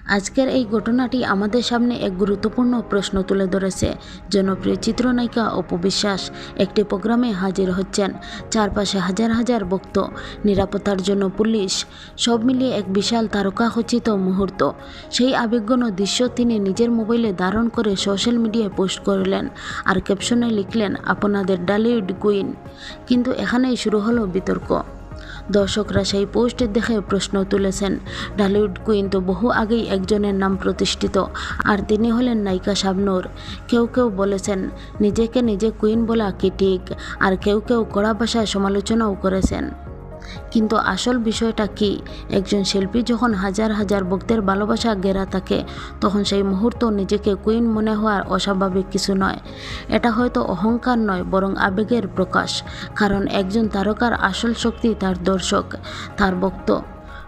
আজকের এই ঘটনাটি আমাদের সামনে এক গুরুত্বপূর্ণ প্রশ্ন তুলে ধরেছে। জনপ্রিয় চিত্রনায়িকা অপু বিশ্বাস একটি প্রোগ্রামে হাজির হচ্ছেন, চারপাশে হাজার হাজার ভক্ত, নিরাপত্তার জন্য পুলিশ, সব মিলিয়ে এক বিশাল তারকাখচিত মুহূর্ত। সেই আবেগঘন দৃশ্য তিনি নিজের মোবাইলে ধারণ করে সোশ্যাল মিডিয়ায় পোস্ট করলেন আর ক্যাপশনে লিখলেন, আপনাদের ঢালিউড কুইন। কিন্তু এখানেই শুরু হলো বিতর্ক। দর্শকরা সেই পোস্ট দেখে প্রশ্ন তুলেছেন, ঢালিউড কুইন তো বহু আগেই একজনের নাম প্রতিষ্ঠিত, আর তিনি হলেন নায়িকা শাবনূর। কেউ কেউ বলেছেন নিজেকে নিজে কুইন বলা কি ঠিক, আর কেউ কেউ কড়া ভাষায় সমালোচনাও করেছেন। কিন্তু আসল বিষয়টা কি? একজন শিল্পী যখন হাজার হাজার ভক্তের ভালোবাসা ঘেরা থাকে, তখন সেই মুহূর্ত নিজেকে কুইন মনে হওয়ার অস্বাভাবিক কিছু নয়। এটা হয়তো অহংকার নয়, বরং আবেগের প্রকাশ। কারণ একজন তারকার আসল শক্তি তার দর্শক, তার ভক্ত।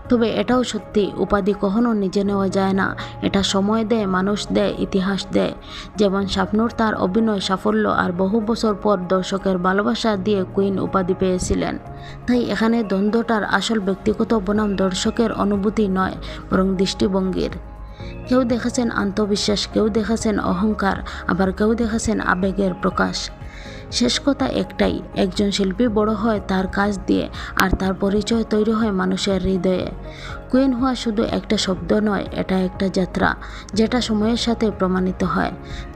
তবে এটাও সত্যি, উপাধি কখনো নিজে নেওয়া যায় না। এটা সময় দেয়, মানুষ দেয়, ইতিহাস দেয়। যেমন শাবনূর তার অভিনয় সাফল্য আর বহু বছর পর দর্শকের ভালোবাসা দিয়ে কুইন উপাধি পেয়েছিলেন। তাই এখানে দ্বন্দ্বটার আসল ব্যক্তিগত বনাম দর্শকের অনুভূতি নয়, বরং দৃষ্টিভঙ্গির। কেউ দেখেছেন আত্মবিশ্বাস, কেউ দেখেছেন অহংকার, আবার কেউ দেখেছেন আবেগের প্রকাশ। শেষ কথা একটাই, একজন শিল্পী বড় হয় তার কাজ দিয়ে, আর তার পরিচয় তৈরি হয় মানুষের হৃদয়ে। কুইন হওয়া শুধু একটা শব্দ নয়, এটা একটা যাত্রা, যেটা সময়ের সাথে প্রমাণিত হয়।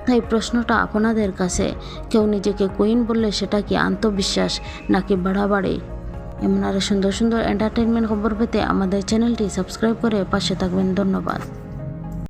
তাই প্রশ্নটা আপনাদের কাছে, কেউ নিজেকে কুইন বললে সেটা কি আত্মবিশ্বাস নাকি বাড়াবাড়ি? এমন আরও সুন্দর সুন্দর এন্টারটেনমেন্ট খবর পেতে আমাদের চ্যানেলটি সাবস্ক্রাইব করে পাশে থাকবেন। ধন্যবাদ।